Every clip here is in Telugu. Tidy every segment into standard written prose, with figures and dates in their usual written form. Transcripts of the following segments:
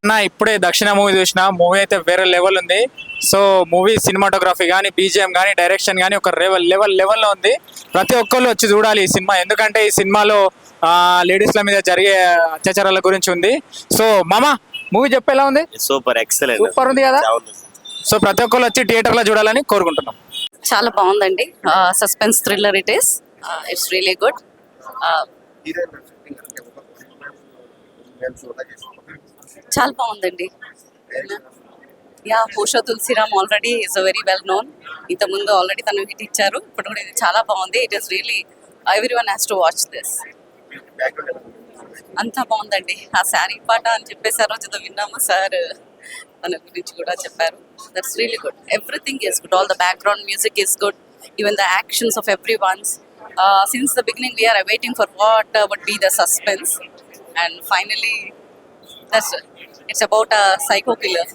నా ఇప్పుడే దక్షిణ మూవీ చూసిన మూవీ అయితే వేరే లెవెల్ ఉంది. సో మూవీ సినిమాటోగ్రఫీ కానీ బీజిఎం కానీ డైరెక్షన్ కానీ ఒక లెవెల్లో ఉంది. ప్రతి ఒక్కళ్ళు వచ్చి చూడాలి ఈ సినిమా, ఎందుకంటే ఈ సినిమాలో లేడీస్ల మీద జరిగే అత్యాచారాల గురించి ఉంది. సో మామ మూవీ చెప్పేలా ఉంది? సూపర్ ఎక్సలెంట్, సూపర్ ఉంది కదా. సో ప్రతి ఒక్కళ్ళు వచ్చి థియేటర్లో చూడాలని కోరుకుంటున్నాం. చాలా బాగుందండి, suspense thriller it is, it's really good. చాలా బాగుందండి. యా, హోషో Tulasiram already is a very well known. ఇంతకుముందు ఆల్రెడీ తను హిట్ ఇచ్చారు, ఇప్పుడు కూడా ఇది చాలా బాగుంది. It is really everyone has to watch this. అంతా బాగుందండి. ఆ శారీ పాట అని చెప్పేసి ఆ రోజు విన్నాము సార్, తన గురించి కూడా చెప్పారు. That's really good. Everything is good. All the background music is good. Even the actions of every once. Since the beginning we are waiting for what would be the suspense, and finally that's it. It's about a psycho killer.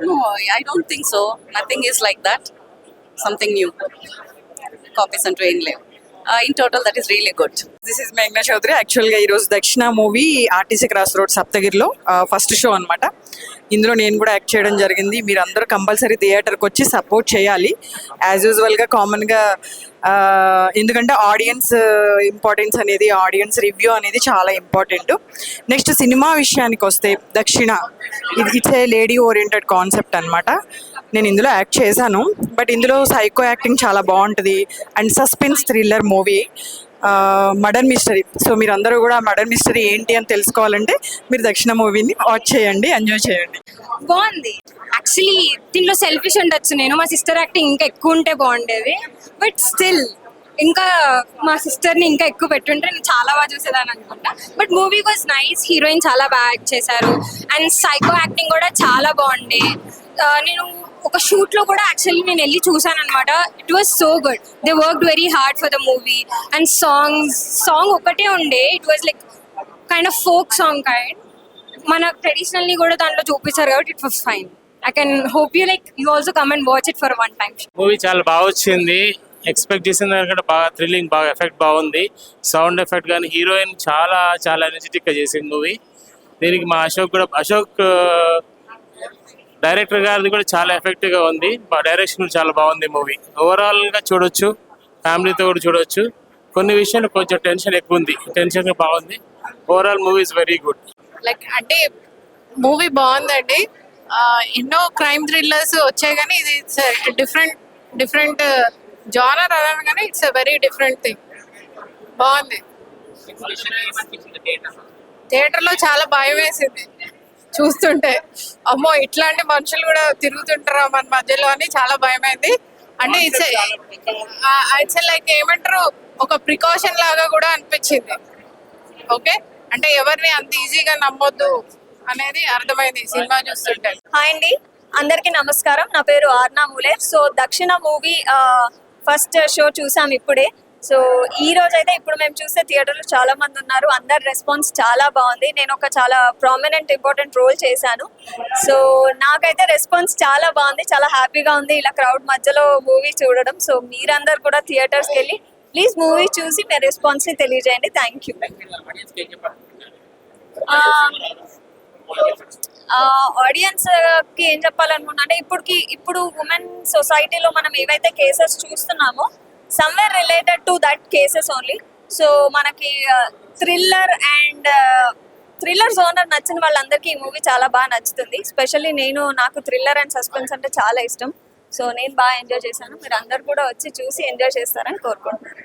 No, I don't think so. Nothing is like that. Something new. Copies and train live. In total that is really good. This is Meghna Chaudhary. Actually ఈ రోజు దక్షిణ మూవీ ఆర్టీసీ క్రాస్ రోడ్ సప్తగిరిలో ఫస్ట్ షో అనమాట. ఇందులో నేను కూడా యాక్ట్ చేయడం జరిగింది. మీరు అందరూ కంపల్సరీ థియేటర్కి వచ్చి సపోర్ట్ చేయాలి యాజ్ యూజువల్గా కామన్గా, ఎందుకంటే ఆడియన్స్ ఇంపార్టెన్స్ అనేది, ఆడియన్స్ రివ్యూ అనేది చాలా ఇంపార్టెంట్. నెక్స్ట్ సినిమా విషయానికి వస్తే దక్షిణ it's a lady oriented concept అనమాట. నేను ఇందులో యాక్ట్ చేశాను, బట్ ఇందులో సైకో యాక్టింగ్ చాలా బాగుంటుంది and suspense thriller movie, murder mystery. So మీరు అందరూ కూడా మర్డర్ మిస్టరీ ఏంటి అని తెలుసుకోవాలంటే మీరు దక్షిణ మూవీని వాచ్ చేయండి, ఎంజాయ్ చేయండి. బాగుంది. యాక్చువల్లీ దీంట్లో సెల్ఫిష్ ఉండొచ్చు, నేను మా సిస్టర్ యాక్టింగ్ ఇంకా ఎక్కువ ఉంటే బాగుండేది. బట్ స్టిల్ ఇంకా మా సిస్టర్ని ఇంకా ఎక్కువ పెట్టుంటే నేను చాలా బాగా చూసేదాన్ని అనుకుంటా. But movie was nice. Heroine చాలా బాగా యాక్ట్ చేశారు అండ్ సైకో యాక్టింగ్ కూడా చాలా బాగుండే. నేను ఒక షూట్ లో కూడా యాక్చువల్లీ నేను వెళ్ళి చూసాను అనమాట. It was so good. They worked very hard for the movie and song ఒకటే ఉండే. It was like kind of folk song kind. మన ట్రెడిషనల్ ని కూడా దాంట్లో చూపించారు కాబట్టి it was fine. I can hope you like you also come and watch it for one time. Movie చాలా బాగా వచ్చింది. ఎక్స్పెక్ట్ చేసిన దానికంటే బాగా థ్రిల్లింగ్, బాగా ఎఫెక్ట్ బాగుంది. సౌండ్ ఎఫెక్ట్ కానీ హీరోయిన్ చాలా చాలా ఎనర్జెటిక్గా చేసింది మూవీ. దీనికి మా అశోక్ డైరెక్టర్ గారిది కూడా చాలా ఎఫెక్టివ్గా ఉంది. డైరెక్షన్ చాలా బాగుంది మూవీ. ఓవరాల్గా చూడొచ్చు, ఫ్యామిలీతో కూడా చూడొచ్చు. కొన్ని విషయాలు కొంచెం టెన్షన్ ఎక్కువ ఉంది, టెన్షన్ బాగుంది. Overall movie is very good. Like అంటే మూవీ బాగుందండి. ఎన్నో క్రైమ్ థ్రిల్లర్స్ వచ్చాయి కానీ ఇది డిఫరెంట్ జానర్ అన్నాను కానీ it's a very different thing. బాగుంది. థియేటర్లో చాలా భయం వేసింది చూస్తుంటే. అమ్మో ఇట్లాంటి మనుషులు కూడా తిరుగుతుంటారా మన మధ్యలో అని చాలా భయమైంది. అంటే ఇట్స్ లైక్ ఏమంటారు, ఒక ప్రికాషన్ లాగా కూడా అనిపించింది. ఓకే, అంటే ఎవరిని అంత ఈజీగా నమ్మొద్దు అనేది అర్థమైంది సినిమా చూస్తుంటే. హాయ్ అండి, అందరికీ నమస్కారం. నా పేరు ఆర్నా మూలేర్. సో దక్షిణ మూవీ ఫస్ట్ షో చూసాం ఇప్పుడే. సో ఈ రోజు అయితే ఇప్పుడు మేము చూస్తే థియేటర్లో చాలా మంది ఉన్నారు. అందరి రెస్పాన్స్ చాలా బాగుంది. నేను ఒక చాలా ప్రామినెంట్ ఇంపార్టెంట్ రోల్ చేశాను. సో నాకైతే రెస్పాన్స్ చాలా బాగుంది, చాలా హ్యాపీగా ఉంది ఇలా క్రౌడ్ మధ్యలో మూవీ చూడడం. సో మీరందరు కూడా థియేటర్స్కి వెళ్ళి ప్లీజ్ మూవీ చూసి మీ రెస్పాన్స్ని తెలియజేయండి. Thank you. ఆడియన్స్ కి ఏం చెప్పాలనుకున్నా అంటే ఇప్పుడు ఉమెన్ సొసైటీలో మనం ఏవైతే కేసెస్ చూస్తున్నామో somewhere related to that cases only. So మనకి థ్రిల్లర్ జోనర్ నచ్చిన వాళ్ళందరికీ ఈ మూవీ చాలా బాగా నచ్చుతుంది. స్పెషల్లీ నాకు థ్రిల్లర్ అండ్ సస్పెన్స్ అంటే చాలా ఇష్టం. సో నేను బాగా ఎంజాయ్ చేశాను. మీరు అందరు కూడా వచ్చి చూసి ఎంజాయ్ చేస్తారని కోరుకుంటున్నాను.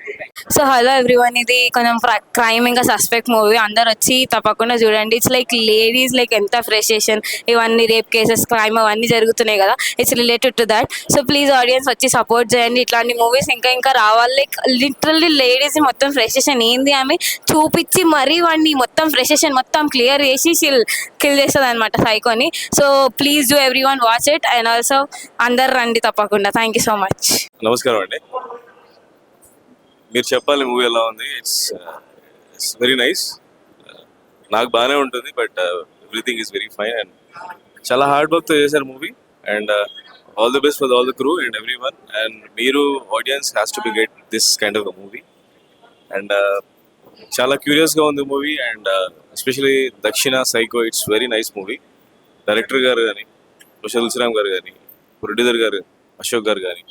సో హలో ఎవ్రీవన్, ఇది కొంచెం క్రైమ్ ఇంకా సస్పెక్ట్ మూవీ. అందరు వచ్చి తప్పకుండా చూడండి. ఇట్స్ లైక్ లేడీస్ లైక్ ఎంత ఫ్రస్ట్రేషన్, ఇవన్నీ రేప్ కేసెస్, క్రైమ్ అవన్నీ జరుగుతున్నాయి కదా, it's related to that. So please audience వచ్చి సపోర్ట్ చేయండి. ఇట్లాంటి మూవీస్ ఇంకా రావాలి. లైక్ లిటరల్లీ లేడీస్ మొత్తం ఫ్రస్ట్రేషన్ ఏంది ఆమె చూపించి మరీ వాడిని మొత్తం ఫ్రస్ట్రేషన్ మొత్తం క్లియర్ చేసి కిల్ చేస్తుంది అనమాట సైకోని. So please do every one watch it and also అందరు రండి తప్పకుండా. Thank you so much. నమస్కారం అండి. మీరు చెప్పాలి మూవీ ఎలా ఉంది. It's very nice. నాకు బాగానే ఉంటుంది, but everything is very fine and చాలా హార్డ్ వర్క్తో చేశారు movie. And all the best for all the crew and everyone. And Meeru audience has to be get this kind of a movie. And చాలా క్యూరియస్గా ఉంది మూవీ. అండ్ ఎస్పెషలీ దక్షిణ psycho, it's very nice movie. Director గారు కానీ, ప్రొఫెసర్ తులసిరామ్ గారు కానీ, ప్రొడ్యూసర్ గారు అశోక్ గారు కానీ,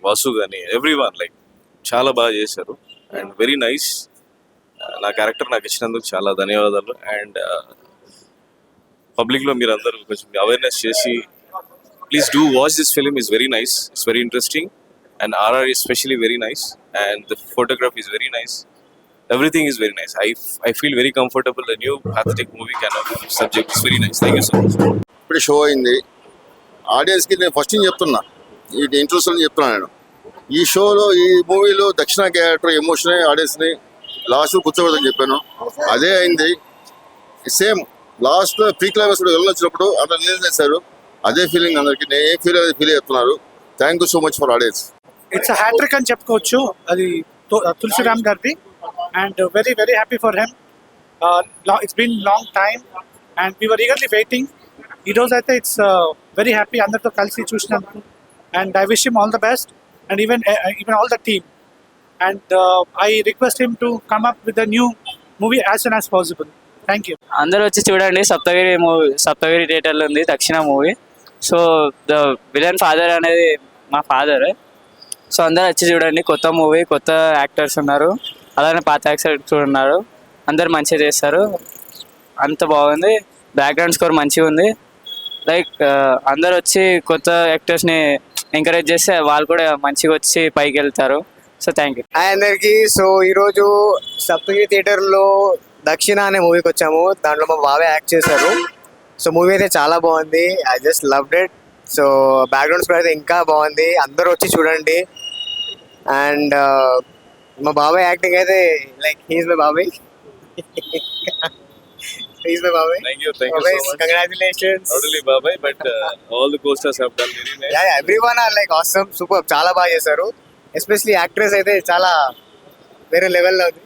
వాసు కానీ, ఎవ్రీ వన్ లైక్ చాలా బాగా చేశారు. And very nice. నా క్యారెక్టర్ నాకు ఇచ్చినందుకు చాలా ధన్యవాదాలు. అండ్ పబ్లిక్లో మీరు అందరూ కొంచెం అవేర్నెస్ చేసి please do watch this film. Is very nice, it's very interesting. And RR is especially very nice, and the photography is very nice. Everything is very nice. I feel very comfortable. The new pathetic movie kind of subject is very nice. Thank you so much. ఇప్పుడు షో అయింది. ఆడియన్స్కి నేను ఫస్ట్ నుంచి చెప్తున్నా, ఈ ఇంట్రెస్ట్ చెప్తున్నాను నేను. ఈ షోలో, ఈ మూవీలో దక్షిణ క్యారెక్టర్ ఎమోషన్ ఆడియన్స్ని లాస్ట్ కూర్చోకూడదని చెప్పాను. అదే అయింది. సేమ్ లాస్ట్ ప్రీ క్లైమాక్స్ కూడా వెళ్ళొచ్చినప్పుడు అట్లా రిలీజ్ చేశారు. అదే ఫీలింగ్ అందరికి. నేను ఏం ఫీల్ చేస్తున్నారు. Thank you so much for audience. It's hattrick అని చెప్పుకోవచ్చు. అది తులసిరామ్ గారిది. And very very happy for him. It's been long time and we were eagerly waiting. ఈరోజు అయితే ఇట్స్ వెరీ హ్యాపీ అందరితో కలిసి చూసినందుకు. And I wish him all the best and even all the team. And I request him to come up with the new movie as soon as possible. Thank you. అందరూ వచ్చి చూడండి. సప్తగిరి థియేటర్లో ఉంది దక్షిణ movie. So the villain father అనేది మా ఫాదర్. సో అందరూ వచ్చి చూడండి. కొత్త మూవీ, కొత్త యాక్టర్స్ ఉన్నారు, అలానే పాత యాక్టర్స్ ఉన్నారు. అందరు మంచిగా చేస్తారు. అంత బాగుంది. బ్యాక్గ్రౌండ్ స్కోర్ మంచిగా ఉంది. లైక్ అందరు వచ్చి కొత్త యాక్టర్స్ని ఎంకరేజ్ చేస్తే వాళ్ళు కూడా మంచిగా వచ్చి పైకి వెళ్తారు. So thank you. హాయ్ అందరికీ. సో ఈరోజు సప్తగిరి థియేటర్లో దక్షిణ అనే మూవీకి వచ్చాము. దాంట్లో మా బాబాయ్ యాక్ట్ చేశారు. సో మూవీ అయితే చాలా బాగుంది. I just loved it. So background score అయితే ఇంకా బాగుంది. అందరూ వచ్చి చూడండి. అండ్ మా బాబాయ్ యాక్టింగ్ అయితే లైక్ హీఈస్ మై బాబాయ్. హీఈస్ మై బాబాయ్. Thank you so much. Congratulations. Not only Babai, but all the co-stars have done very nice. Yeah everyone are like awesome, super. చాలా బాగా చేశారు. ఎస్పెషలీ యాక్ట్రెస్ అయితే చాలా వేరే లెవెల్లో ఉంది.